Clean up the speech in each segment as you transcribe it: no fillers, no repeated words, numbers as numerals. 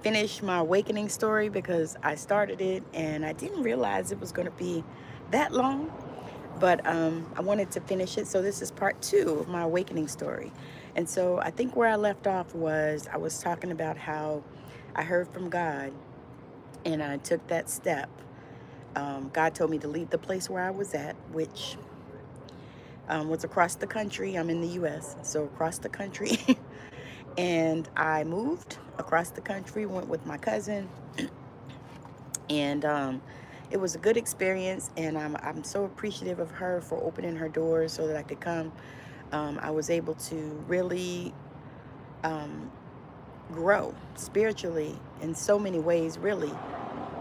finish my awakening story because I started it and I didn't realize it was going to be that long. But I wanted to finish it. So this is part two of my awakening story. And so I think where I left off was I was talking about how I heard from God and I took that step. God told me to leave the place where I was at, which was across the country. I'm in the US, so across the country. And I moved across the country, went with my cousin, and it was a good experience. And I'm so appreciative of her for opening her doors so that I could come. I was able to really um, grow spiritually in so many ways, really,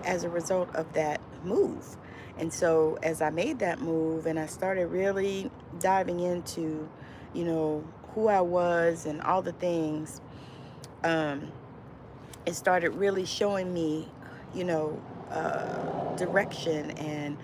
as a result of that move. And so as I made that move and I started really diving into, who I was and all the things, um, it started really showing me, you know, direction, and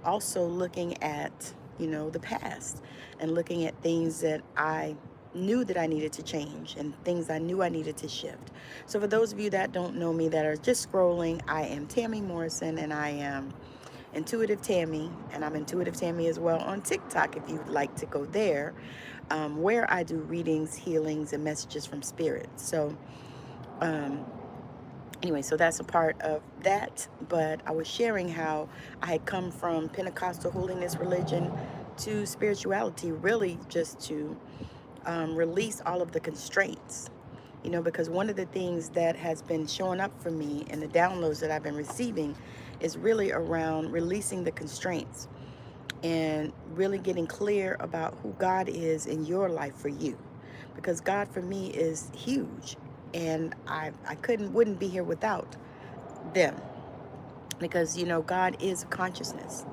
also looking at, the past and looking at things that I knew that I needed to change and things I knew I needed to shift. So for those of you that don't know me, that are just scrolling, I am Tammi Morrison, and I am Intuitive Tammi, and I'm Intuitive Tammi as well on TikTok if you'd like to go there, where I do readings, healings, and messages from spirit. So um, anyway, so that's a part of that. But I was sharing how I had come from Pentecostal holiness religion to spirituality, really just to release all of the constraints. Because one of the things that has been showing up for me in the downloads that I've been receiving is really around releasing the constraints and really getting clear about who God is in your life for you. Because God for me is huge, and I wouldn't be here without them. Because God is a consciousness.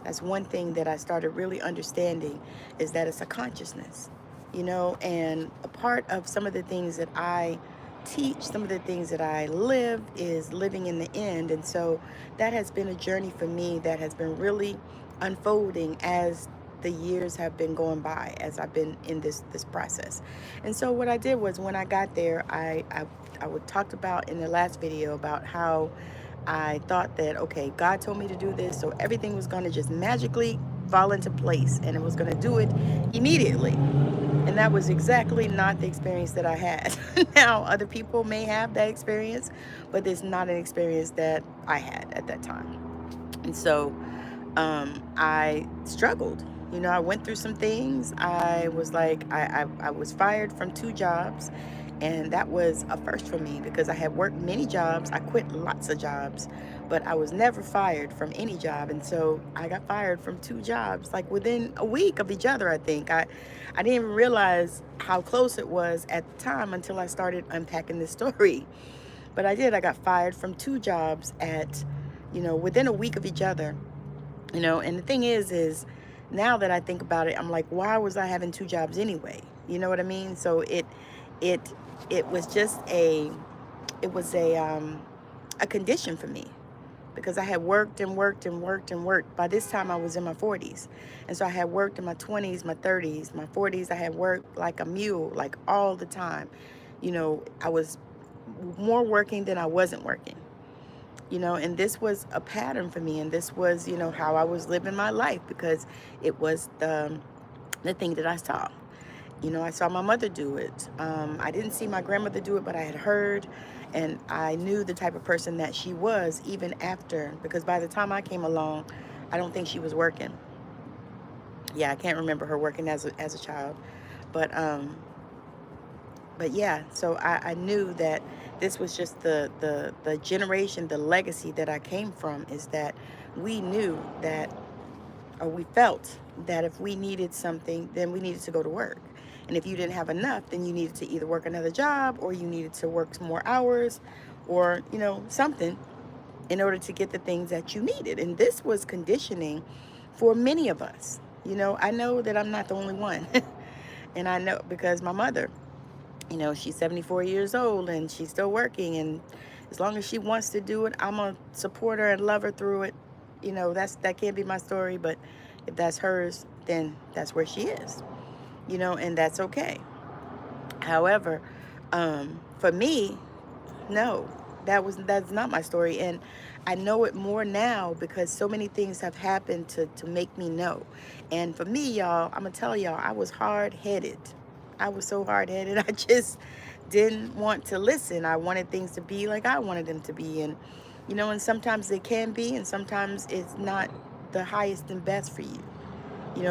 That's one thing that I started really understanding, is that it's a consciousness. And a part of some of the things that I teach, some of the things that I live, is living in the end. And so that has been a journey for me that has been really unfolding as the years have been going by, as I've been in this process. And so what I did was, when I got there, I would talked about in the last video about how I thought that, okay, God told me to do this, so everything was going to just magically fall into place and it was going to do it immediately. And that was exactly not the experience that I had. Now, other people may have that experience, but it's not an experience that I had at that time. And so I struggled. I went through some things. I was like, I was fired from 2 jobs. And that was a first for me, because I had worked many jobs. I quit lots of jobs, but I was never fired from any job. And so I got fired from 2 jobs, like within a week of each other, I think. I didn't even realize how close it was at the time until I started unpacking this story. But I did. I got fired from 2 jobs at, within a week of each other. And the thing is now that I think about it, I'm like, why was I having 2 jobs anyway? You know what I mean? So it it was just a condition for me, because I had worked and worked and worked and worked. By this time I was in my 40s. And so I had worked in my 20s, my 30s, my 40s. I had worked like a mule, like all the time. I was more working than I wasn't working. And this was a pattern for me, and this was, how I was living my life, because it was the thing that I saw. I saw my mother do it. I didn't see my grandmother do it, but I had heard, and I knew the type of person that she was, even after, because by the time I came along, I don't think she was working. Yeah, I can't remember her working as a child, but yeah, so I knew that this was just the generation, the legacy that I came from, is that we knew that, or we felt that, if we needed something, then we needed to go to work. And if you didn't have enough, then you needed to either work another job, or you needed to work some more hours, or, something, in order to get the things that you needed. And this was conditioning for many of us. I know that I'm not the only one. And I know because my mother, she's 74 years old and she's still working. And as long as she wants to do it, I'm going to support her and love her through it. That can't be my story, but if that's hers, then that's where she is, and that's okay. However, for me, no. That's not my story. And I know it more now because so many things have happened to make me know. And for me, y'all, I'm gonna tell y'all, I was hard-headed. I was so hard-headed. I just didn't want to listen. I wanted things to be like I wanted them to be. And and sometimes they can be, and sometimes it's not the highest and best for you.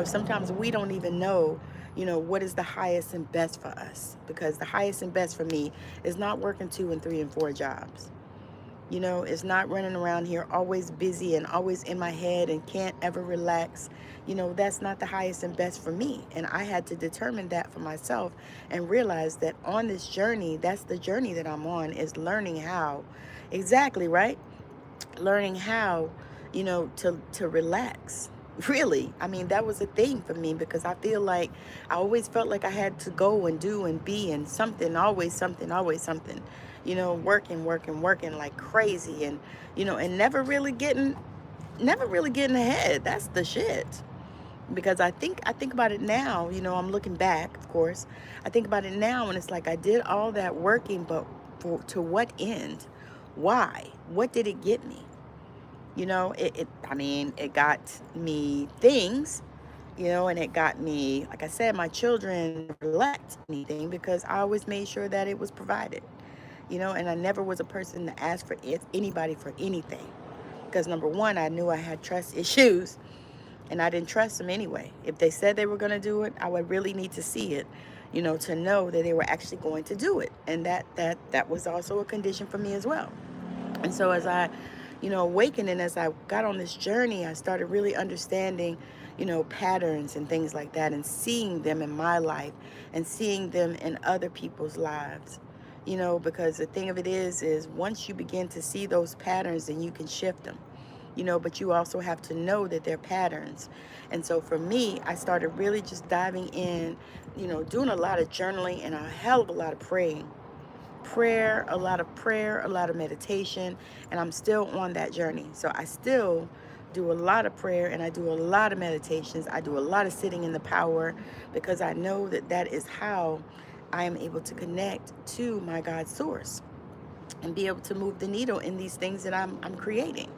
Sometimes we don't even know, what is the highest and best for us, because the highest and best for me is not working 2 and 3 and 4 jobs. It's not running around here always busy and always in my head and can't ever relax. That's not the highest and best for me. And I had to determine that for myself and realize that on this journey, that's the journey that I'm on, is learning how, exactly, right? Learning how, to relax. Really, I mean, that was a thing for me, because I feel like I always felt like I had to go and do and be and something, always something, always something, working, working, working like crazy, and and never really getting ahead. That's the shit. Because I think about it now, I'm looking back, of course. I think about it now, and it's like I did all that working, but to what end? Why? What did it get me? I mean, it got me things, and it got me, like I said, my children never lacked anything because I always made sure that it was provided, and I never was a person to ask for anybody for anything. Because number one, I knew I had trust issues, and I didn't trust them anyway. If they said they were going to do it, I would really need to see it, to know that they were actually going to do it. And that was also a condition for me as well. And so as I, awakened, and as I got on this journey, I started really understanding, patterns and things like that, and seeing them in my life and seeing them in other people's lives. Because the thing of it is once you begin to see those patterns, then you can shift them. But you also have to know that they're patterns. And so for me, I started really just diving in, doing a lot of journaling and a hell of a lot of praying. Prayer, a lot of meditation, and I'm still on that journey. So I still do a lot of prayer, and I do a lot of meditations. I do a lot of sitting in the power, because I know that that is how I am able to connect to my God source and be able to move the needle in these things that I'm creating.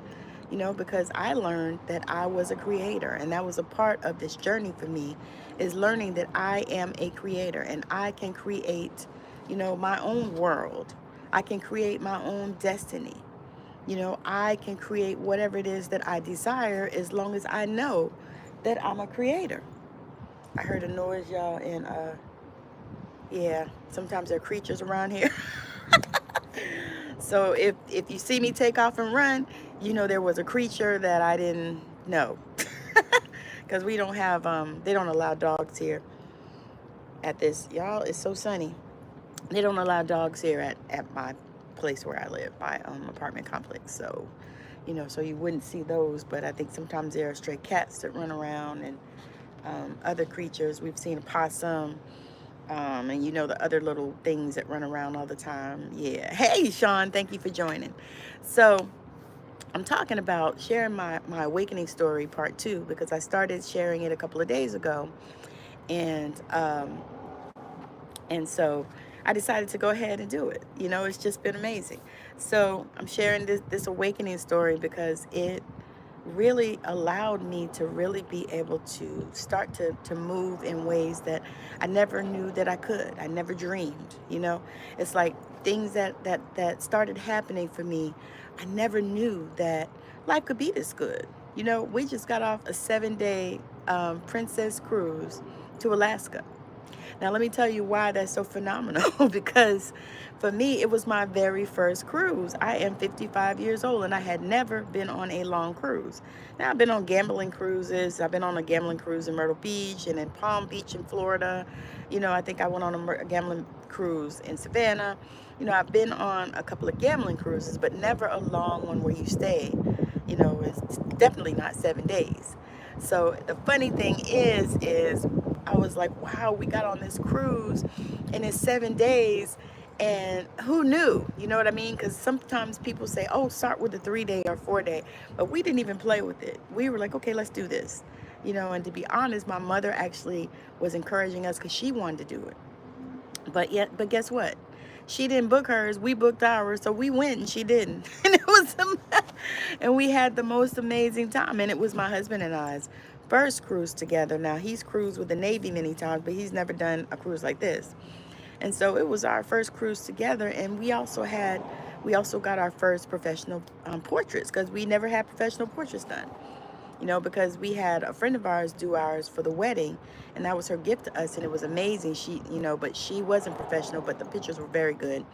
Because I learned that I was a creator, and that was a part of this journey for me, is learning that I am a creator and I can create, my own world. I can create my own destiny. I can create whatever it is that I desire, as long as I know that I'm a creator. I heard a noise, y'all, and yeah, sometimes there are creatures around here. So if you see me take off and run, there was a creature that I didn't know. Because we don't have they don't allow dogs here at this, y'all. It's so sunny. They don't allow dogs here at my place where I live, my apartment complex. So so you wouldn't see those. But I think sometimes there are stray cats that run around, and other creatures. We've seen a possum, and the other little things that run around all the time. Yeah. Hey, Sean, thank you for joining. So I'm talking about sharing my awakening story part 2, because I started sharing it a couple of days ago. And so I decided to go ahead and do it. It's just been amazing. So I'm sharing this awakening story because it really allowed me to really be able to start to move in ways that I never knew that I could. I never dreamed. It's like things that started happening for me. I never knew that life could be this good. We just got off a 7-day princess cruise to Alaska. Now, let me tell you why that's so phenomenal. Because for me, it was my very first cruise. I am 55 years old, and I had never been on a long cruise. Now, I've been on gambling cruises. I've been on a gambling cruise in Myrtle Beach and in Palm Beach in Florida. I think I went on a gambling cruise in Savannah. I've been on a couple of gambling cruises, but never a long one where you stay. It's definitely not 7 days. So the funny thing is I was like, wow, we got on this cruise and it's 7 days, and who knew? You know what I mean? Because sometimes people say, oh, start with a 3-day or 4-day, but we didn't even play with it. We were like, okay, let's do this. And to be honest, my mother actually was encouraging us because she wanted to do it. But guess what? She didn't book hers, we booked ours, so we went and she didn't. And it was and we had the most amazing time, and it was my husband and I's first cruise together. Now, he's cruised with the Navy many times, but he's never done a cruise like this. And so it was our first cruise together, and we also got our first professional portraits, because we never had professional portraits done. Because we had a friend of ours do ours for the wedding, and that was her gift to us, and it was amazing. But she wasn't professional, but the pictures were very good.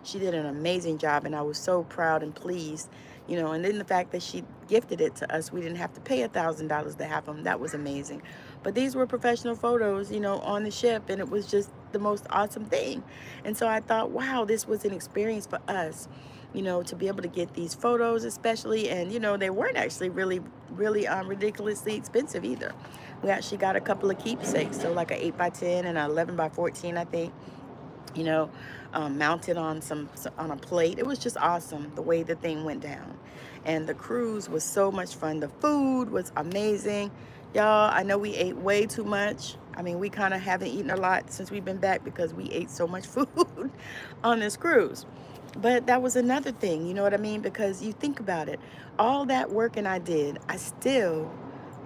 She did an amazing job, and I was so proud and pleased. And then the fact that she gifted it to us, we didn't have to pay $1,000 to have them. That was amazing. But these were professional photos, on the ship, and it was just the most awesome thing. And so I thought, wow, this was an experience for us, to be able to get these photos, especially. And, they weren't actually really, really ridiculously expensive either. We actually got a couple of keepsakes, so like an 8x10 and an 11x14, I think, mounted on on a plate. It was just awesome the way the thing went down. And the cruise was so much fun. The food was amazing. Y'all, I know we ate way too much. I mean, we kind of haven't eaten a lot since we've been back because we ate so much food on this cruise. But that was another thing, you know what I mean? Because you think about it, all that working I did, I still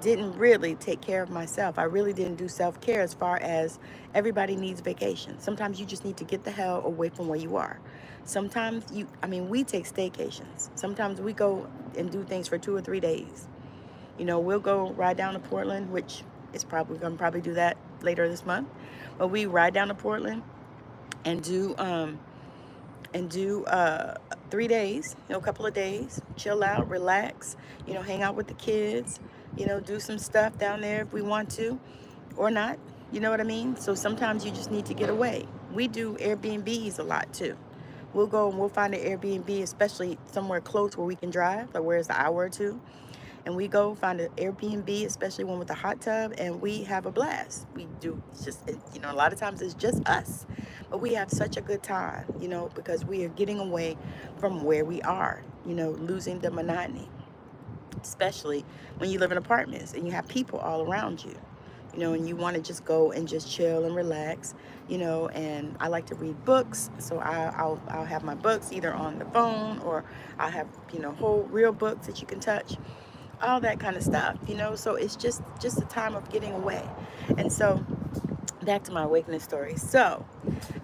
didn't really take care of myself. I really didn't do self-care, as far as everybody needs vacation. Sometimes you just need to get the hell away from where you are. Sometimes we take staycations. Sometimes we go and do things for 2 or 3 days. We'll go ride down to Portland, which is probably going to do that later this month. But we ride down to Portland and do 3 days, a couple of days, chill out, relax, hang out with the kids, do some stuff down there if we want to, or not. You know what I mean? So sometimes you just need to get away. We do Airbnbs a lot too. We'll go and we'll find an Airbnb, especially somewhere close where we can drive, like where it's an hour or two. And we go find an Airbnb, especially one with a hot tub, and we have a blast. We do just, a lot of times it's just us. But we have such a good time, because we are getting away from where we are, losing the monotony. Especially when you live in apartments and you have people all around you, and you want to just go and just chill and relax, and I like to read books. So I'll have my books either on the phone, or I'll have, whole real books that you can touch, all that kind of stuff, so it's just a time of getting away. And so back to my awakening story. So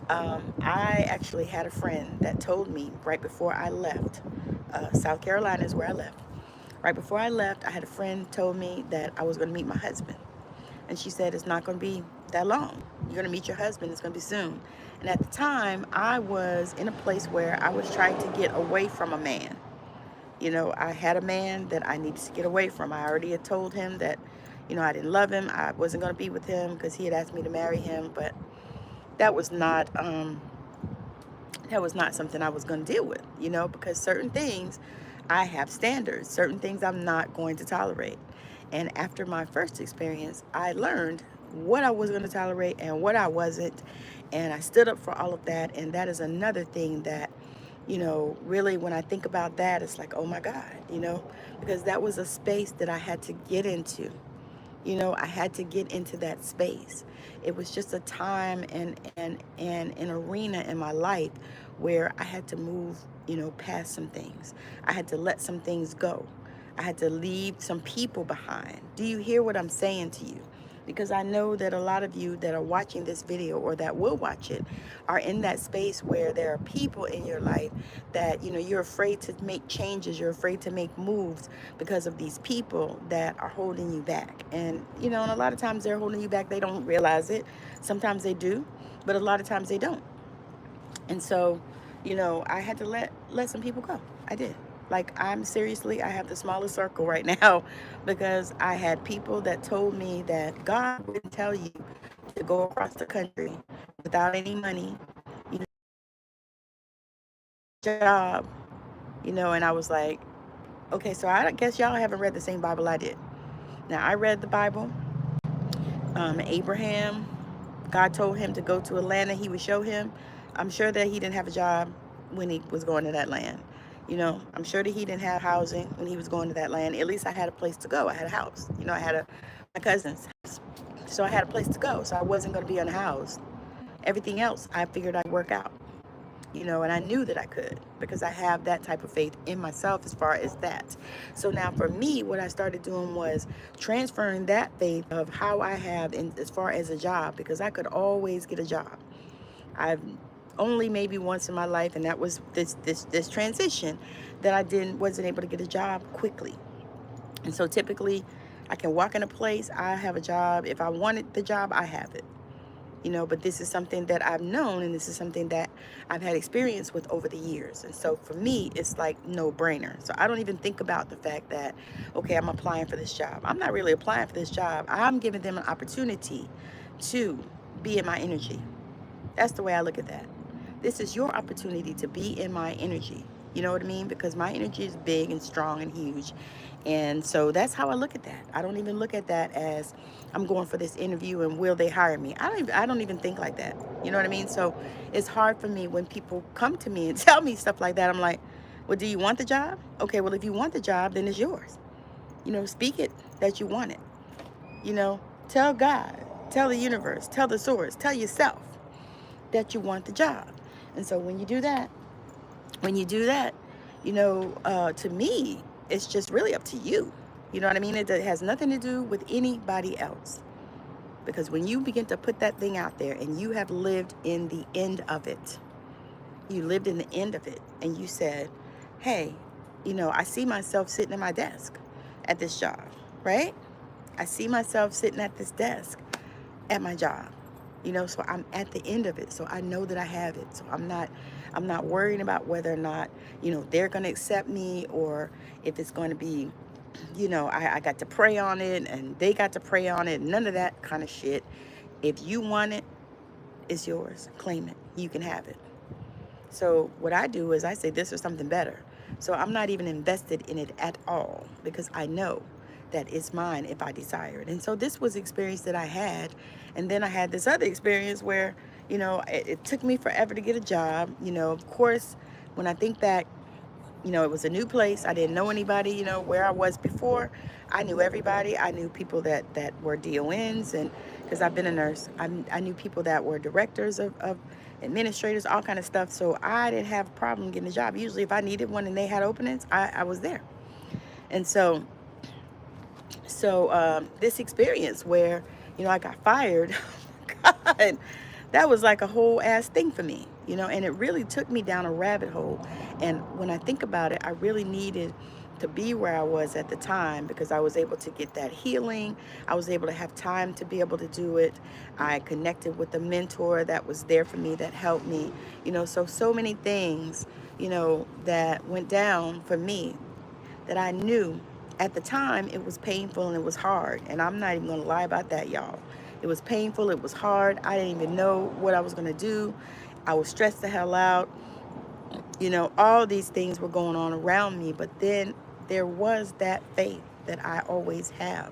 I actually had a friend that told me right before I left. South Carolina is where I left. Right before I left, I had a friend told me that I was going to meet my husband. And she said, it's not going to be that long. You're going to meet your husband. It's going to be soon. And at the time, I was in a place where I was trying to get away from a man. I had a man that I needed to get away from. I already had told him that, I didn't love him. I wasn't going to be with him because he had asked me to marry him. But that was not something I was going to deal with, because certain things, I have standards. Certain things I'm not going to tolerate. And after my first experience, I learned what I was going to tolerate and what I wasn't. And I stood up for all of that. And that is another thing that, really when I think about that, it's like, oh my God, because that was a space that I had to get into. I had to get into that space. It was just a time and an arena in my life where I had to move, past some things. I had to let some things go. I had to leave some people behind. Do you hear what I'm saying to you? Because I know that a lot of you that are watching this video or that will watch it are in that space where there are people in your life that, you're afraid to make changes. You're afraid to make moves because of these people that are holding you back. And, and a lot of times they're holding you back. They don't realize it. Sometimes they do, but a lot of times they don't. And so, I had to let some people go. I did. Like, I have the smallest circle right now because I had people that told me that God wouldn't tell you to go across the country without any money, you know, job, and I was like, okay, so I guess y'all haven't read the same Bible I did. Now, I read the Bible. Abraham, God told him to go to a land that he would show him. I'm sure that he didn't have a job when he was going to that land. I'm sure that he didn't have housing when he was going to that land. At least I had a place to go. I had a house. I had my cousin's house. So I had a place to go. So I wasn't going to be unhoused. Everything else I figured I'd work out. And I knew that I could because I have that type of faith in myself as far as that. So now for me, what I started doing was transferring that faith of how I have in as far as a job, because I could always get a job. I've only maybe once in my life, and that was this transition, that I didn't wasn't able to get a job quickly. And so typically I can walk in a place, I have a job. If I wanted the job, I have it. But this is something that I've known, and this is something that I've had experience with over the years. And so for me, it's like no brainer. So I don't even think about the fact that, okay, I'm applying for this job. I'm not really applying for this job. I'm giving them an opportunity to be in my energy. That's the way I look at that. This is your opportunity to be in my energy. You know what I mean? Because my energy is big and strong and huge. And so that's how I look at that. I don't even look at that as I'm going for this interview and will they hire me? I don't even think like that. You know what I mean? So it's hard for me when people come to me and tell me stuff like that. I'm like, well, do you want the job? Okay, well, if you want the job, then it's yours. Speak it that you want it. Tell God, tell the universe, tell the source, tell yourself that you want the job. And so when you do that, to me, it's just really up to you. You know what I mean? It has nothing to do with anybody else. Because when you begin to put that thing out there and you have lived in the end of it, you lived in the end of it, and you said, hey, I see myself sitting at my desk at this job, right? I see myself sitting at this desk at my job. So I'm at the end of it, so I know that I have it. So I'm not worrying about whether or not they're going to accept me, or if it's going to be I got to pray on it and they got to pray on it. None of that kind of shit. If you want it, it's yours. Claim it. You can have it. So what I do is I say this is something better. So I'm not even invested in it at all, because I know that it's mine if I desire it. And so this was the experience that I had. And then I had this other experience where, it took me forever to get a job. Of course, when I think back, it was a new place. I didn't know anybody, where I was before. I knew everybody. I knew people that were DONs, and because I've been a nurse, I knew people that were directors of administrators, all kind of stuff. So I didn't have a problem getting a job. Usually if I needed one and they had openings, I was there. And so this experience where, I got fired, God, that was like a whole ass thing for me, and it really took me down a rabbit hole. And when I think about it, I really needed to be where I was at the time, because I was able to get that healing. I was able to have time to be able to do it. I connected with a mentor that was there for me, that helped me, so many things, that went down for me, that I knew at the time it was painful and it was hard. And I'm not even going to lie about that, y'all. It was painful. It was hard. I didn't even know what I was going to do. I was stressed the hell out. All these things were going on around me. But then there was that faith that I always have,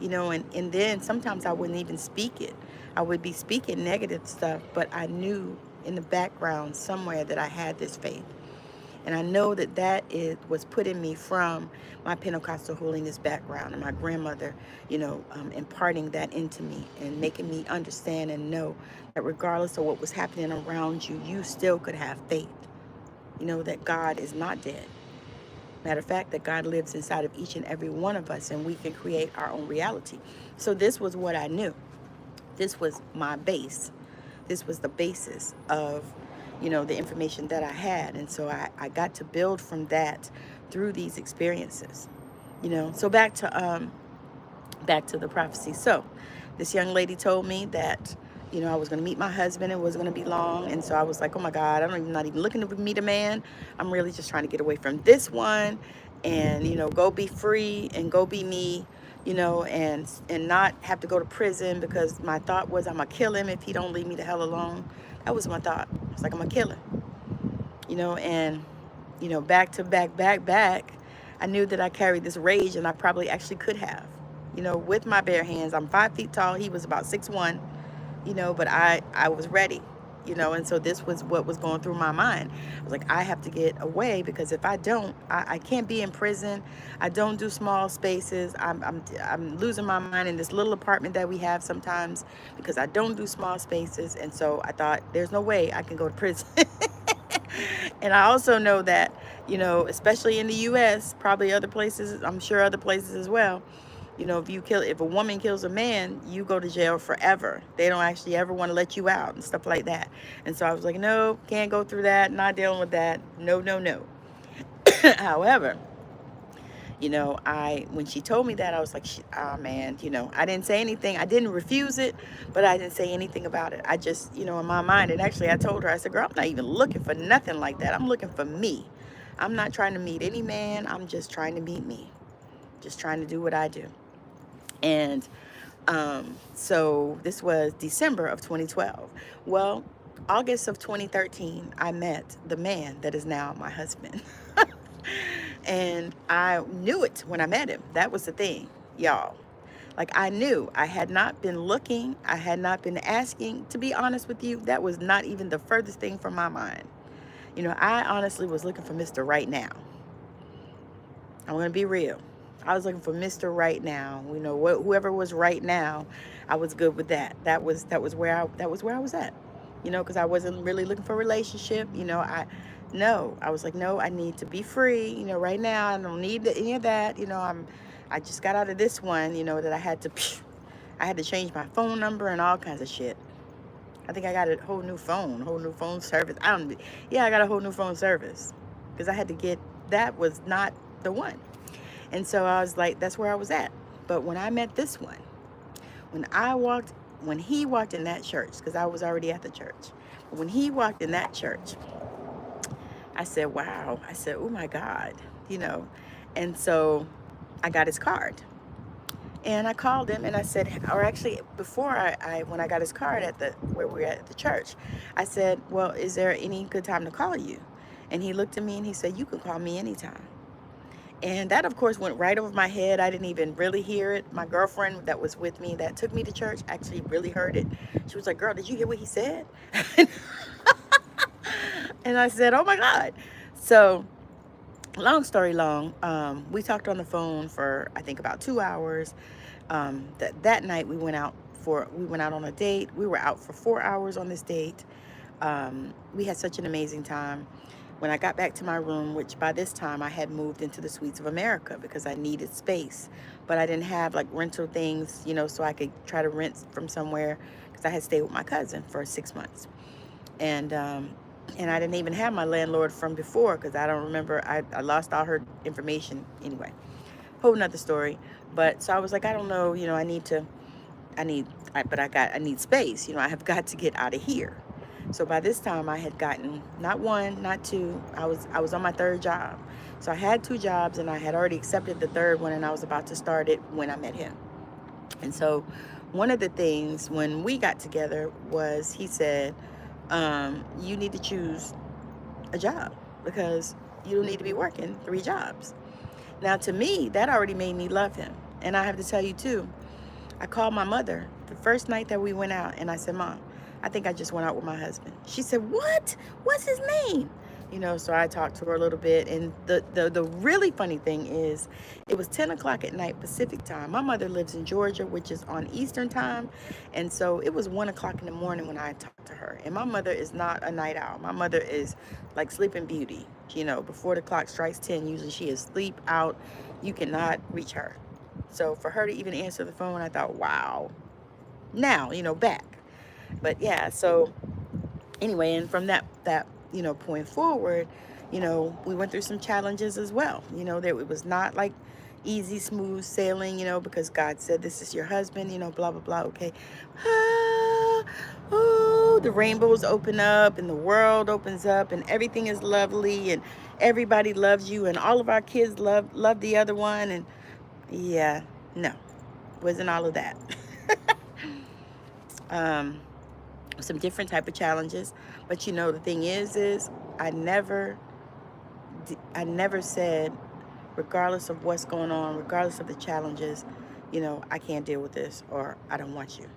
and then sometimes I wouldn't even speak it. I would be speaking negative stuff, but I knew in the background somewhere that I had this faith. And I know that was put in me from my Pentecostal holiness background and my grandmother, imparting that into me and making me understand and know that regardless of what was happening around you, you still could have faith. That God is not dead. Matter of fact, that God lives inside of each and every one of us, and we can create our own reality. So this was what I knew. This was my base. This was the basis of the information that I had. And so I got to build from that through these experiences. So back to the prophecy. So this young lady told me that I was going to meet my husband. It wasn't going to be long. And so I was like, oh my God, I'm not even looking to meet a man. I'm really just trying to get away from this one and go be free and go be me, and not have to go to prison, because my thought was I'm gonna kill him if he don't leave me the hell alone. That was my thought. It's like I'm gonna kill him, and back to back, I knew that I carried this rage, and I probably actually could have, with my bare hands. I'm 5 feet tall. He was about 6'1", but I was ready, and so this was what was going through my mind. I was like, I have to get away, because if I don't, I can't be in prison. I don't do small spaces. I'm losing my mind in this little apartment that we have sometimes, because I don't do small spaces. And so I thought, there's no way I can go to prison. And I also know that, especially in the US, probably other places, I'm sure other places as well, if a woman kills a man, you go to jail forever. They don't actually ever want to let you out and stuff like that. And so I was like, no, can't go through that, not dealing with that. No, no, no. However, when she told me that, I was like, ah, man, I didn't say anything. I didn't refuse it, but I didn't say anything about it. I just, in my mind, and actually I told her, I said, girl, I'm not even looking for nothing like that. I'm looking for me. I'm not trying to meet any man. I'm just trying to meet me. Just trying to do what I do. And so this was December of 2012. Well, August of 2013, I met the man that is now my husband. And I knew it when I met him. That was the thing, y'all. Like, I knew. I had not been looking. I had not been asking. To be honest with you, that was not even the furthest thing from my mind. I honestly was looking for Mr. Right Now. I'm going to be real. I was looking for Mr. Right Now. Whoever was right now, I was good with that. That was where I was at. Because I wasn't really looking for a relationship. I was like, no, I need to be free. Right now, I don't need any of that. I just got out of this one. That I had to change my phone number and all kinds of shit. I think I got a whole new phone service. I got a whole new phone service because I had to get. That was not the one. And so I was like, that's where I was at. But when I met this one, when he walked in that church, because I was already at the church, when he walked in that church, I said, wow. I said, oh my God, And so I got his card. And I called him and I said, or actually before when I got his card where we were at the church, I said, well, is there any good time to call you? And he looked at me and he said, you can call me anytime. And that, of course, went right over my head. I didn't even really hear it. My girlfriend that was with me that took me to church actually really heard it. She was like, girl, did you hear what he said? And I said, oh my God. So long story long, we talked on the phone for, I think, about 2 hours. That night we went out on a date. We were out for 4 hours on this date. We had such an amazing time. When I got back to my room, which by this time I had moved into the Suites of America because I needed space, but I didn't have like rental things, so I could try to rent from somewhere because I had stayed with my cousin for 6 months. And I didn't even have my landlord from before because I don't remember. I lost all her information anyway. Whole nother story. But so I was like, I don't know, I need space. I have got to get out of here. So by this time I had gotten not one, not two. I was on my third job. So I had 2 jobs and I had already accepted the third one and I was about to start it when I met him. And so one of the things when we got together was he said, you need to choose a job because you don't need to be working 3 jobs. Now, to me, that already made me love him. And I have to tell you, too, I called my mother the first night that we went out, and I said, Mom, I think I just went out with my husband. She said, what? What's his name? So I talked to her a little bit, and the really funny thing is it was 10 o'clock at night Pacific time. My mother lives in Georgia, which is on Eastern time, and so it was 1 o'clock in the morning when I talked to her. And my mother is not a night owl. My mother is like Sleeping Beauty. Before the clock strikes 10, usually she is sleep out. You cannot reach her. So for her to even answer the phone, I thought, wow. Now, back. But yeah, so anyway, and from that point forward, we went through some challenges as well. That it was not like easy, smooth sailing, because God said, this is your husband, blah, blah, blah. Okay. The rainbows open up and the world opens up and everything is lovely and everybody loves you and all of our kids love the other one. And yeah, no, wasn't all of that. Some different type of challenges, but the thing is I never said, regardless of what's going on, regardless of the challenges, I can't deal with this or I don't want you.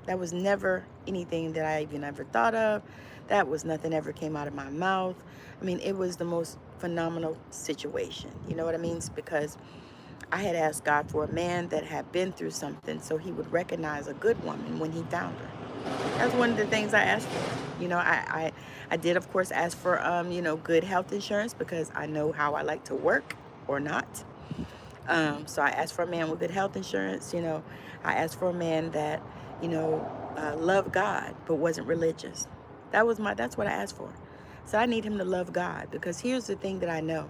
That was never anything that I even ever thought of. That was nothing ever came out of my mouth. I mean, it was the most phenomenal situation. You know what I mean? Because I had asked God for a man that had been through something so he would recognize a good woman when he found her. That's one of the things I asked for. I did, of course, ask for, good health insurance because I know how I like to work or not. So I asked for a man with good health insurance. I asked for a man that, loved God but wasn't religious. That's what I asked for. So I need him to love God, because here's the thing that I know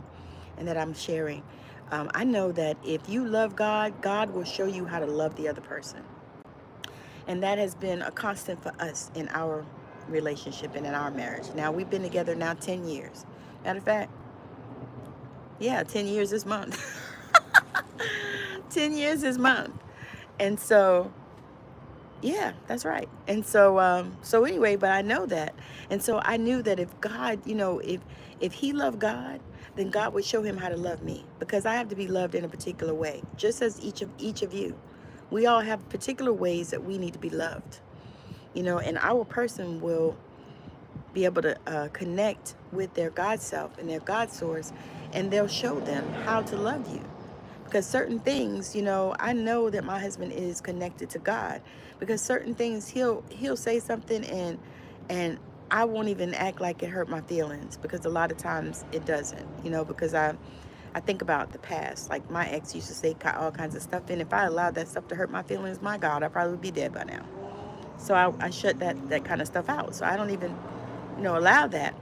and that I'm sharing. I know that if you love God, God will show you how to love the other person. And that has been a constant for us in our relationship and in our marriage. Now, we've been together now 10 years. Matter of fact, yeah, 10 years this month. 10 years this month. And so, yeah, that's right. And so anyway, but I know that. And so I knew that if God, if he loved God, then God would show him how to love me, because I have to be loved in a particular way, just as each of you. We all have particular ways that we need to be loved. And our person will be able to connect with their God self and their God source, and they'll show them how to love you. Because certain things, I know that my husband is connected to God, because certain things he'll say something, and I won't even act like it hurt my feelings, because a lot of times it doesn't, because I think about the past. Like, my ex used to say all kinds of stuff, and if I allowed that stuff to hurt my feelings, my God, I probably would be dead by now. So I shut that kind of stuff out. So I don't even, allow that.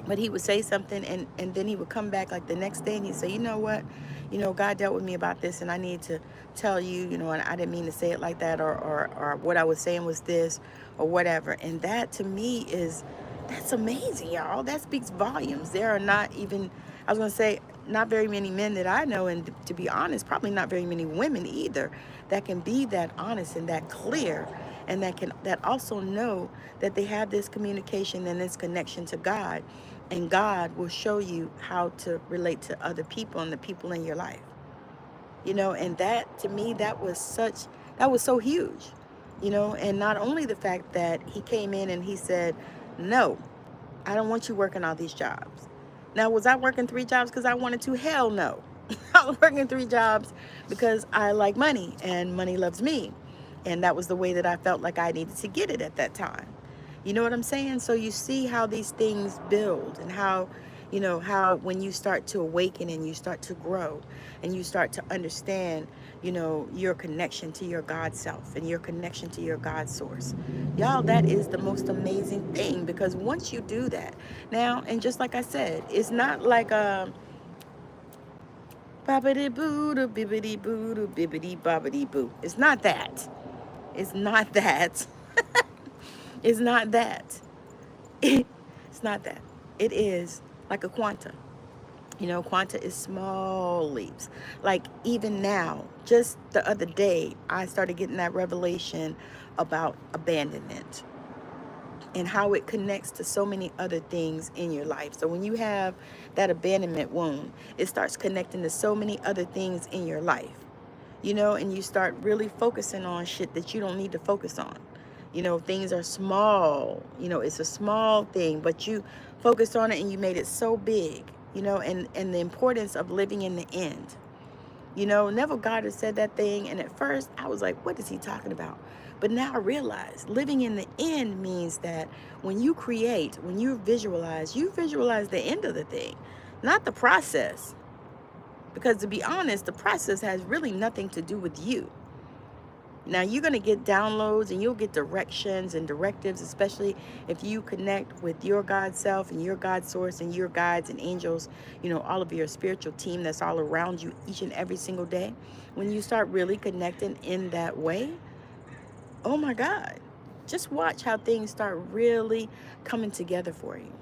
But he would say something, and then he would come back like the next day, and he'd say, you know what, God dealt with me about this, and I need to tell you, and I didn't mean to say it like that, or what I was saying was this, or whatever. And that, to me, that's amazing, y'all. That speaks volumes. There are not even, I was going to say, not very many men that I know, and to be honest, probably not very many women either, that can be that honest and that clear, and that also know that they have this communication and this connection to God, and God will show you how to relate to other people and the people in your life. And that, to me, that was so huge. And not only the fact that he came in and he said, no, I don't want you working all these jobs. Now, was I working 3 jobs because I wanted to? Hell no. I was working 3 jobs because I like money and money loves me. And that was the way that I felt like I needed to get it at that time. You know what I'm saying? So you see how these things build, and how, how when you start to awaken and you start to grow and you start to understand, your connection to your God self and your connection to your God source. Y'all, that is the most amazing thing, because once you do that, now, and just like I said, it's not like bobbity boo to bibbity boo to bibbity bobbity boo. It's not that. It's not that. It's not that. It's not that. It is like a quanta. Quanta is small leaps. Like, even now, just the other day, I started getting that revelation about abandonment and how it connects to so many other things in your life. So when you have that abandonment wound, it starts connecting to so many other things in your life, and you start really focusing on shit that you don't need to focus on. Things are small, it's a small thing, but you focused on it and you made it so big, and the importance of living in the end. Neville Goddard said that thing, and at first I was like, what is he talking about? But now I realize living in the end means that when you create, when you visualize the end of the thing, not the process. Because, to be honest, the process has really nothing to do with you. Now, you're going to get downloads and you'll get directions and directives, especially if you connect with your God self and your God source and your guides and angels, all of your spiritual team that's all around you each and every single day. When you start really connecting in that way, oh my God, just watch how things start really coming together for you.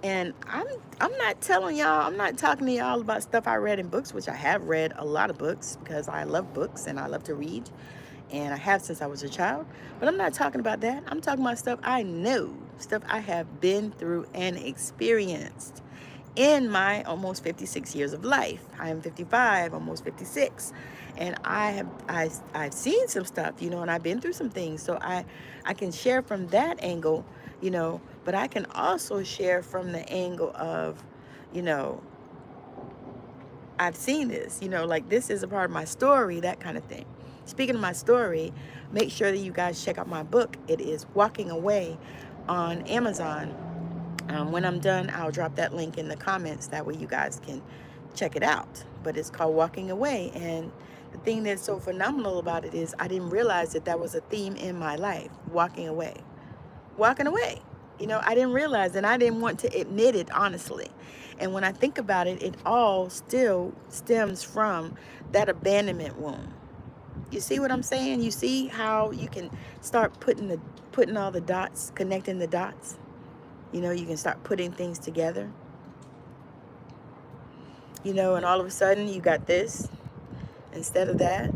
And I'm not telling y'all, I'm not talking to y'all about stuff I read in books, which I have read a lot of books because I love books and I love to read, and I have since I was a child. But I'm not talking about that. I'm talking about stuff I know, stuff I have been through and experienced in my almost 56 years of life. I am 55, almost 56, and I've seen some stuff, and I've been through some things. So I can share from that angle, but I can also share from the angle of, you know, I've seen this, like this is a part of my story, that kind of thing. Speaking of my story, make sure that you guys check out my book. It is Walking Away on Amazon. When I'm done, I'll drop that link in the comments. That way you guys can check it out. But it's called Walking Away. And the thing that's so phenomenal about it is I didn't realize that that was a theme in my life, walking away. Walking away. I didn't realize, and I didn't want to admit it, honestly. And when I think about it, it all still stems from that abandonment wound. You see what I'm saying? You see how you can start putting all the dots, connecting the dots? You can start putting things together. And all of a sudden you got this instead of that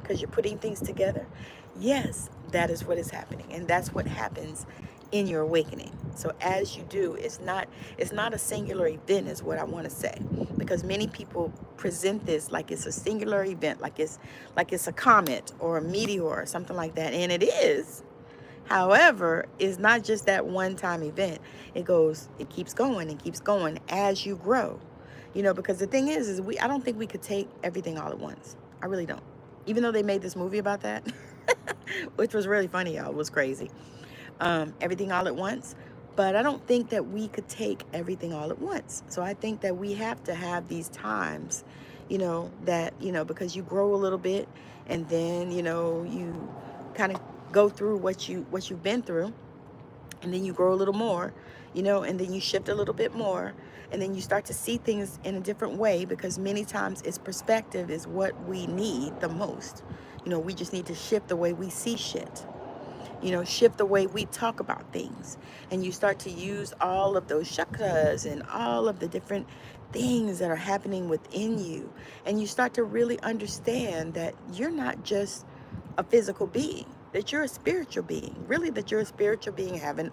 because you're putting things together. Yes, that is what is happening. And that's what happens in your awakening. So as you do, it's not a singular event is what I want to say, because many people present this like it's a singular event, like it's a comet or a meteor or something like that, and it is. However, it's not just that one-time event. It keeps going and keeps going as you grow. Because the thing is I don't think we could take everything all at once. I really don't. Even though they made this movie about that, which was really funny, y'all. It was crazy. Everything all at once. But I don't think that we could take everything all at once. So I think that we have to have these times, because you grow a little bit, and then, you kind of go through what you've been through, and then you grow a little more, and then you shift a little bit more, and then you start to see things in a different way, because many times it's perspective is what we need the most. We just need to shift the way we see shit. Shift the way we talk about things, and you start to use all of those chakras and all of the different things that are happening within you, and you start to really understand that you're not just a physical being, that you're a spiritual being, really, that you're a spiritual being having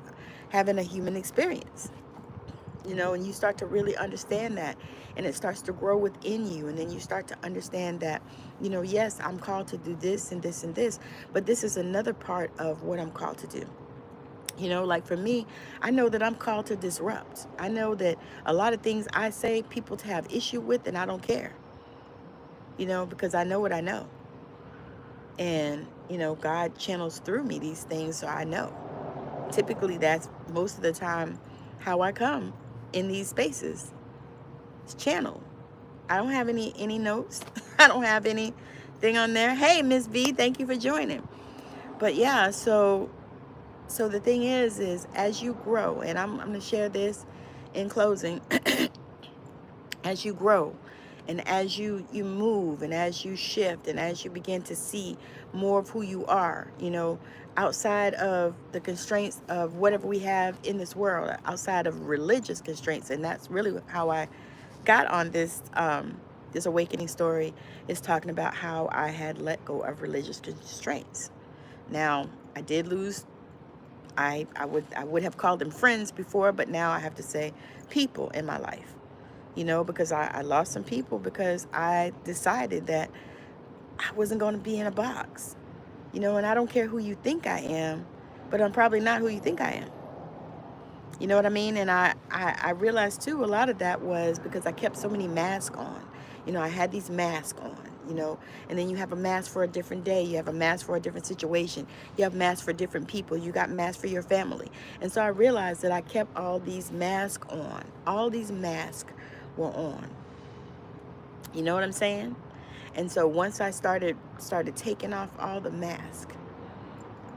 a human experience. And you start to really understand that, and it starts to grow within you, and then you start to understand that, yes, I'm called to do this and this and this, but this is another part of what I'm called to do. Like for me, I know that I'm called to disrupt. I know that a lot of things I say people to have issue with, and I don't care, because I know what I know. And, God channels through me these things, so I know. Typically, that's most of the time how I come in these spaces. It's channeled. I don't have any notes. I don't have anything on there. Hey, Miss V, thank you for joining. But yeah, so the thing is as you grow, and I'm going to share this in closing, as you grow, and as you move, and as you shift, and as you begin to see more of who you are, outside of the constraints of whatever we have in this world, outside of religious constraints. And that's really how I got on this this awakening story, is talking about how I had let go of religious constraints. Now, I did lose, I would have called them friends before, but now I have to say people in my life. Because I lost some people because I decided that I wasn't going to be in a box. And I don't care who you think I am, but I'm probably not who you think I am. You know what I mean? And I realized too, a lot of that was because I kept so many masks on. I had these masks on, and then you have a mask for a different day. You have a mask for a different situation. You have masks for different people. You got masks for your family. And so I realized that I kept all these masks on. All these masks were on. You know what I'm saying? And so once I started taking off all the masks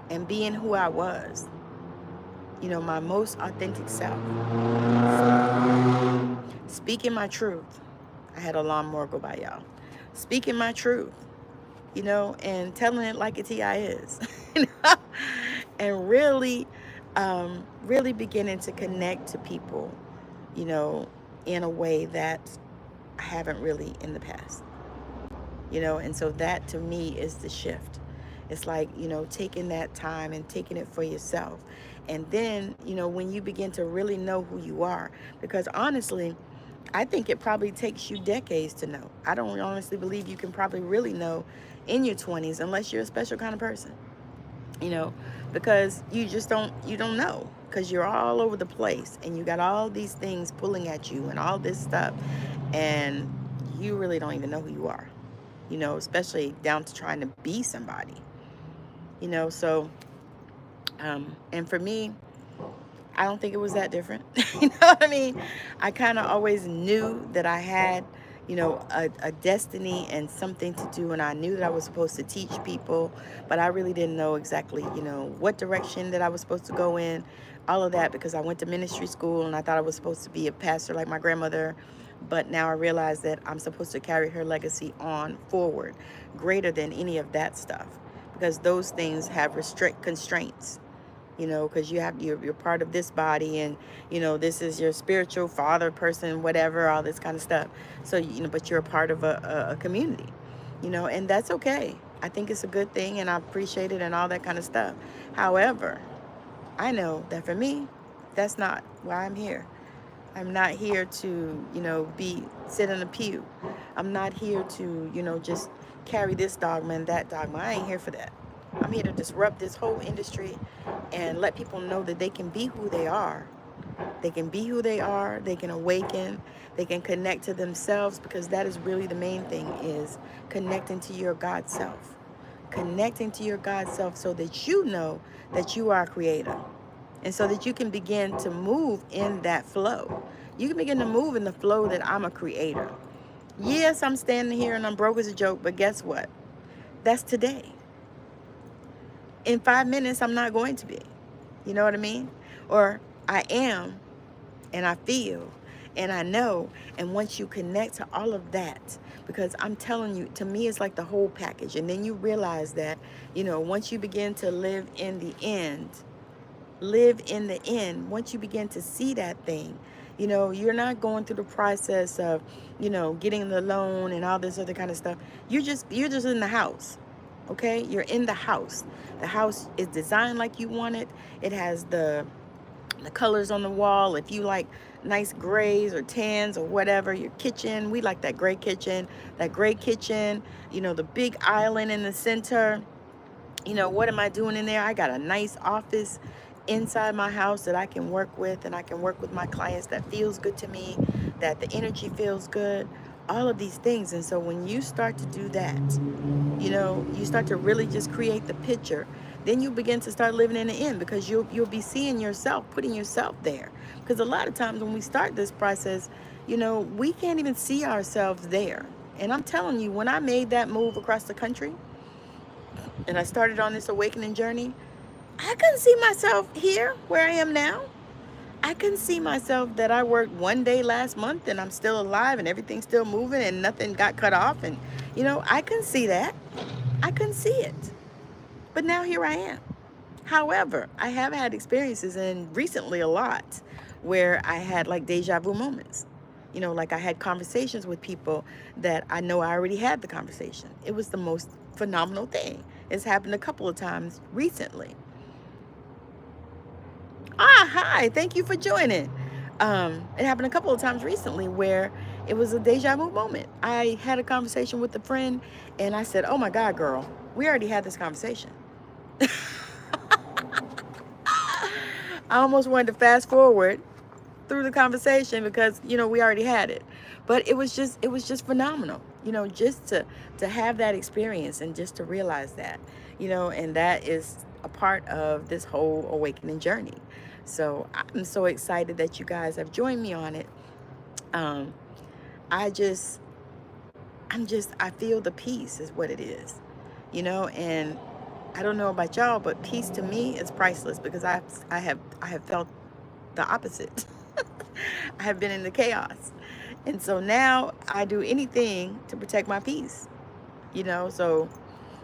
and being who I was, my most authentic self, speaking my truth. I had a lawnmower go by, y'all. Speaking my truth, and telling it like a TI is, and really, really beginning to connect to people, in a way that I haven't really in the past, and so that to me is the shift. It's like, taking that time and taking it for yourself. And then, when you begin to really know who you are, because honestly, I think it probably takes you decades to know. I don't honestly believe you can probably really know in your 20s unless you're a special kind of person, because you don't know, because you're all over the place and you got all these things pulling at you and all this stuff, and you really don't even know who you are. you know, especially down to trying to be somebody, you know. So, and for me, I don't think it was that different. You know what I mean? I kind of always knew that I had, you know, a destiny and something to do, and I knew that I was supposed to teach people, but I really didn't know exactly, you know, what direction that I was supposed to go in, all of that, because I went to ministry school and I thought I was supposed to be a pastor like my grandmother, but now I realize that I'm supposed to carry her legacy on forward, greater than any of that stuff, because those things have restrict constraints, you know, because you're part of this body, and you know, this is your spiritual father, person, whatever, all this kind of stuff. So, you know, but you're a part of a community, you know, and that's okay. I think it's a good thing, and I appreciate it and all that kind of stuff. However, I know that for me, that's not why I'm here. I'm not here to, you know, sit in a pew. I'm not here to, you know, just carry this dogma and that dogma. I ain't here for that. I'm here to disrupt this whole industry and let people know that they can be who they are. They can be who they are. They can awaken. They can connect to themselves, because that is really the main thing, is connecting to your God self. Connecting to your God self so that you know that you are a creator, and so that you can begin to move in that flow. You can begin to move in the flow that I'm a creator. Yes, I'm standing here and I'm broke as a joke, but guess what? That's today. In 5 minutes, I'm not going to be. You know what I mean? Or I am, and I feel, and I know. And once you connect to all of that, because I'm telling you, to me, it's like the whole package. And then you realize that, you know, once you begin to live in the end, once you begin to see that thing, you know, you're not going through the process of, you know, getting the loan and all this other kind of stuff. You're just in the house. Okay, you're in the house. The house is designed like you want it. It has the colors on the wall. If you like nice grays or tans or whatever, your kitchen, we like that gray kitchen. You know, the big island in the center. You know, what am I doing in there? I got a nice office inside my house that I can work with, and I can work with my clients that feels good to me, that the energy feels good, all of these things. And so when you start to do that, you know, you start to really just create the picture, then you begin to start living in the end, because you'll be seeing yourself, putting yourself there. Because a lot of times when we start this process, you know, we can't even see ourselves there. And I'm telling you, when I made that move across the country and I started on this awakening journey, I couldn't see myself here where I am now. I couldn't see myself that I worked one day last month and I'm still alive and everything's still moving and nothing got cut off. And, you know, I couldn't see that. I couldn't see it. But now here I am. However, I have had experiences, and recently a lot, where I had like deja vu moments. You know, like I had conversations with people that I know I already had the conversation. It was the most phenomenal thing. It's happened a couple of times recently. Hi, thank you for joining. It happened a couple of times recently where it was a deja vu moment. I had a conversation with a friend and I said, "Oh my God, girl, we already had this conversation." I almost wanted to fast forward through the conversation because, you know, we already had it. But it was just phenomenal, you know, just to have that experience and just to realize that, you know, and that is a part of this whole awakening journey. So I'm so excited that you guys have joined me on it. Um, I just I feel the peace is what it is, you know, and I don't know about y'all, but peace to me is priceless, because I have felt the opposite. I have been in the chaos. And so now I do anything to protect my peace, you know. So,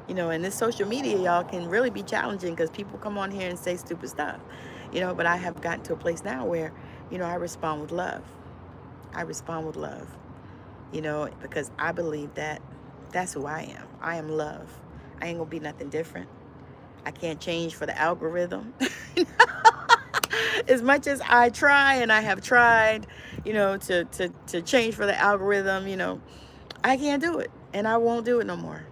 you know, and this social media, y'all, can really be challenging because people come on here and say stupid stuff, you know. But I have gotten to a place now where, you know, I respond with love. I respond with love, you know, because I believe that that's who I am. I am love. I ain't gonna be nothing different. I can't change for the algorithm. As much as I try, and I have tried, you know, to change for the algorithm, you know, I can't do it, and I won't do it no more.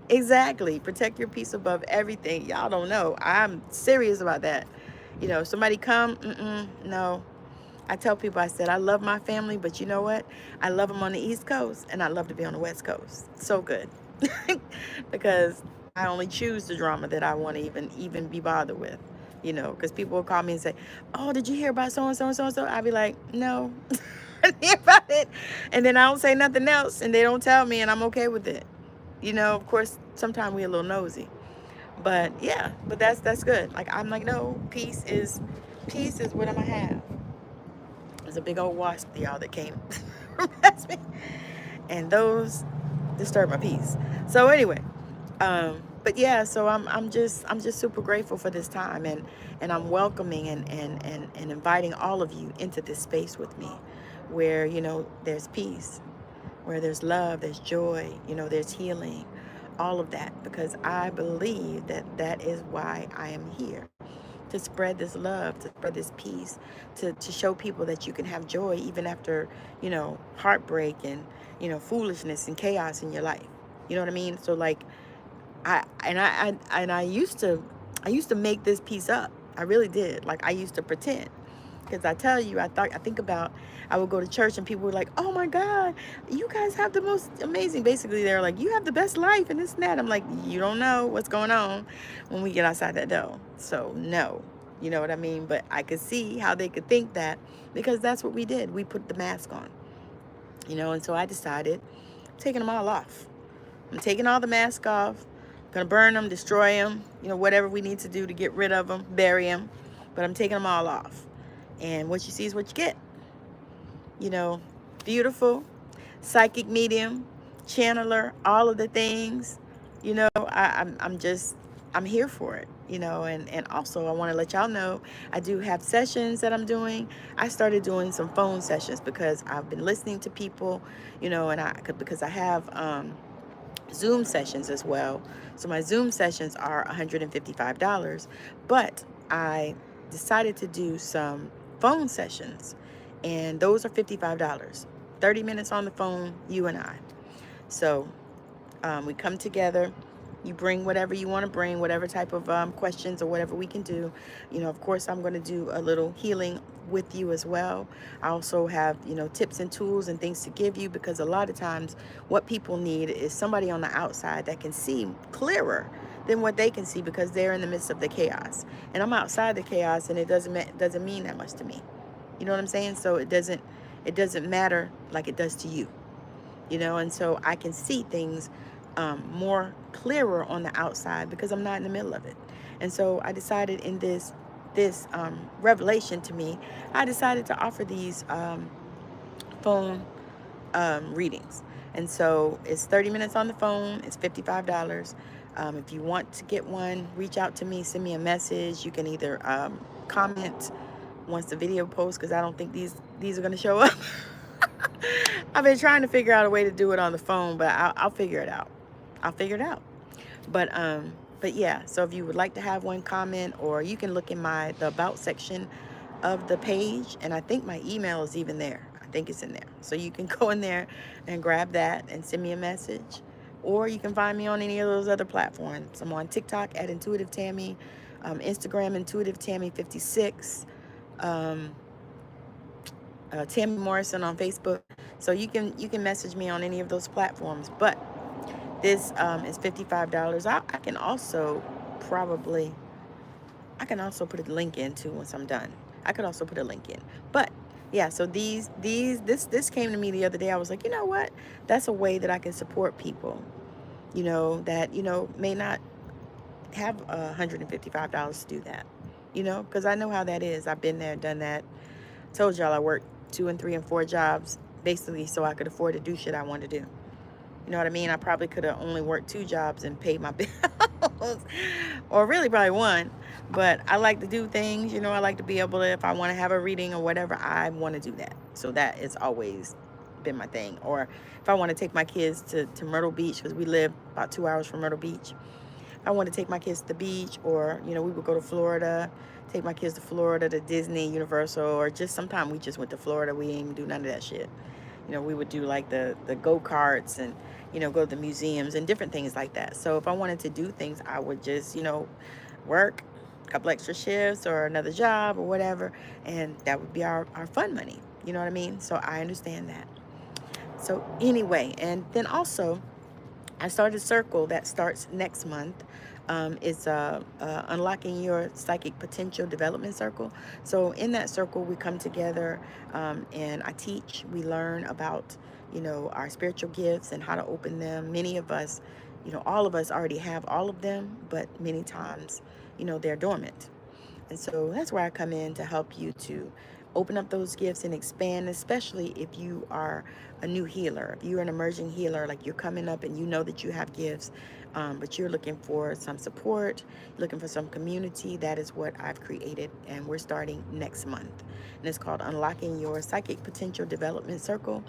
Exactly. Protect your peace above everything. Y'all don't know. I'm serious about that. You know, somebody come, no. I tell people, I said, I love my family, but you know what? I love them on the East Coast, and I love to be on the West Coast. So good. because I only choose the drama that I want to even be bothered with, because people will call me and say, "Oh, did you hear about so and so and so and so?" I'll be like, "No, I didn't hear about it," and then I don't say nothing else, and they don't tell me, and I'm okay with it. Of course, sometimes we're a little nosy, but yeah, but that's good. Like I'm like, no, peace is what I'm gonna have. There's a big old wasp, y'all, that came past me, and those disturb my peace. So anyway, but yeah, so I'm just super grateful for this time, and I'm welcoming and inviting all of you into this space with me, where there's peace, where there's love, there's joy, there's healing, all of that, because I believe that that is why I am here, to spread this love, to spread this peace, to show people that you can have joy even after, heartbreak and, foolishness and chaos in your life. You know what I mean? So like, I used to make this piece up. I really did. Like I used to pretend. Because I tell you, I think about, I would go to church and people were like, "Oh my God, you guys have the most amazing." Basically, they're like, "You have the best life," and this and that. I'm like, "You don't know what's going on when we get outside that door." So no, you know what I mean. But I could see how they could think that, because that's what we did. We put the mask on, and so I decided, taking them all off. I'm taking all the mask off. Gonna burn them, destroy them, whatever we need to do to get rid of them, bury them. But I'm taking them all off. And what you see is what you get. You know, Beautiful, psychic medium, channeler, all of the things. I'm here for it. And also I want to let y'all know I do have sessions that I'm doing. I started doing some phone sessions because I've been listening to people, because I have Zoom sessions as well. So my Zoom sessions are $155, but I decided to do some phone sessions, and those are $55. 30 minutes on the phone, you and I. So we come together. You bring whatever you want to bring, whatever type of questions or whatever we can do. Of course, I'm going to do a little healing with you as well. I also have, tips and tools and things to give you, because a lot of times what people need is somebody on the outside that can see clearer than what they can see, because they're in the midst of the chaos. And I'm outside the chaos, and it doesn't mean that much to me. You know what I'm saying? So it doesn't matter like it does to you. And so I can see things more clearer on the outside, because I'm not in the middle of it. And so I decided, in this revelation to me, I decided to offer these phone readings. And so it's 30 minutes on the phone. It's $55. If you want to get one, reach out to me, send me a message. You can either comment once the video posts, because I don't think these are going to show up. I've been trying to figure out a way to do it on the phone, but I'll figure it out. I'll figure it out. But yeah, so if you would like to have one, comment, or you can look in the about section of the page, and I think my email is even there. I think it's in there. So you can go in there and grab that and send me a message. Or you can find me on any of those other platforms. I'm on TikTok at Intuitive Tammi, Instagram Intuitive Tammi 56. Tammy Morrison on Facebook. So you can message me on any of those platforms. But this is $55. I can also probably put a link in too once I'm done. I could also put a link in. But yeah, so this came to me the other day. I was like, you know what? That's a way that I can support people, that may not have $155 to do that, because I know how that is. I've been there, done that. Told y'all I worked 2 and 3 and 4 jobs, basically so I could afford to do shit I wanted to do. You know what I mean? I probably could have only worked 2 jobs and paid my bills, or really probably 1. But I like to do things, I like to be able to, if I want to have a reading or whatever, I want to do that. So that has always been my thing. Or if I want to take my kids to Myrtle Beach, because we live about 2 hours from Myrtle Beach. I want to take my kids to the beach, or, we would go to Florida, take my kids to Florida, to Disney, Universal, or just sometimes we just went to Florida. We didn't even do none of that shit. We would do like the go-karts and, go to the museums and different things like that. So if I wanted to do things, I would just, work a couple extra shifts or another job or whatever, and that would be our fun money. You know what I mean? So I understand that. So anyway, and then also, I started a circle that starts next month. It's Unlocking Your Psychic Potential Development Circle. So in that circle, we come together, and I teach. We learn about, our spiritual gifts and how to open them. Many of us, all of us already have all of them, but many times, they're dormant. And so that's where I come in to help you to open up those gifts and expand, especially if you are a new healer. If you're an emerging healer, like you're coming up and you know that you have gifts, but you're looking for some support, looking for some community, that is what I've created. And we're starting next month. And it's called Unlocking Your Psychic Potential Development Circle.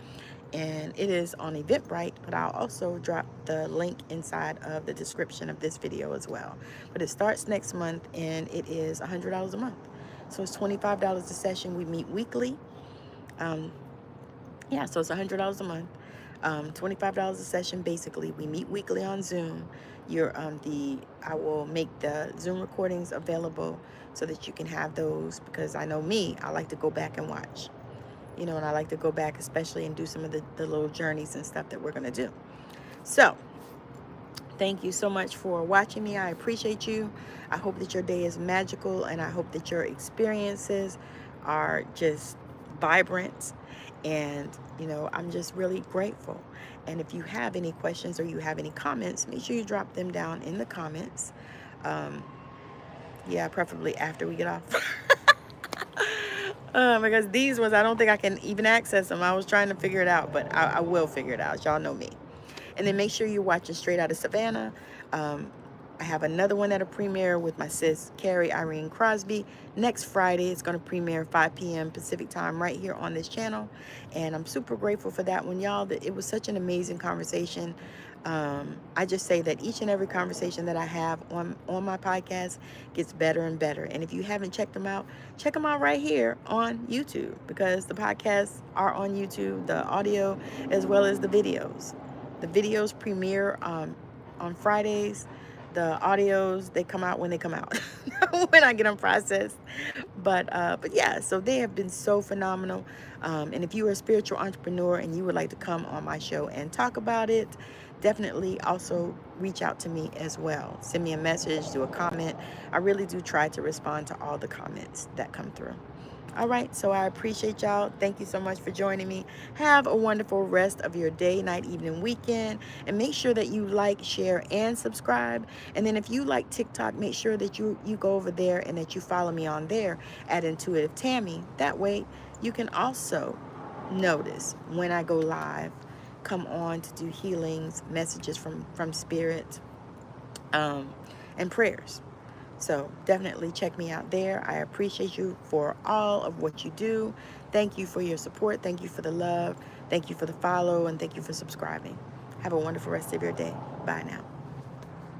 And it is on Eventbrite, but I'll also drop the link inside of the description of this video as well. But it starts next month, and it is $100 a month. So it's $25 a session. We meet weekly. Um, yeah, so it's $100 a month. $25 a session. Basically, we meet weekly on Zoom. I will make the Zoom recordings available so that you can have those, because I know me, I like to go back and watch. And I like to go back, especially, and do some of the little journeys and stuff that we're going to do. So thank you so much for watching me. I appreciate you. I hope that your day is magical, and I hope that your experiences are just vibrant. And, I'm just really grateful. And if you have any questions or you have any comments, make sure you drop them down in the comments. Yeah, preferably after we get off. Because these ones, I don't think I can even access them. I was trying to figure it out, but I will figure it out. Y'all know me. And then make sure you're watching Straight Outta Savannah. I have another one that'll premiere with my sis, Carrie Irene Crosby. Next Friday, it's going to premiere 5 p.m. Pacific time right here on this channel. And I'm super grateful for that one, y'all. That it was such an amazing conversation. I just say that each and every conversation that I have on my podcast gets better and better. And if you haven't checked them out, check them out right here on YouTube, because the podcasts are on YouTube, the audio as well as the videos. The videos premiere on Fridays. The audios, they come out when they come out, when I get them processed. But yeah, so they have been so phenomenal. And if you are a spiritual entrepreneur and you would like to come on my show and talk about it, definitely also reach out to me as well. Send me a message, do a comment. I really do try to respond to all the comments that come through. All right, so I appreciate y'all. Thank you so much for joining me. Have a wonderful rest of your day, night, evening, weekend. And make sure that you like, share, and subscribe. And then if you like TikTok, make sure that you go over there and that you follow me on there at Intuitive Tammi. That way you can also notice when I go live, come on to do healings, messages from spirit, and prayers. So definitely check me out there. I appreciate you for all of what you do. Thank you for your support. Thank you for the love. Thank you for the follow. And thank you for subscribing. Have a wonderful rest of your day. Bye now.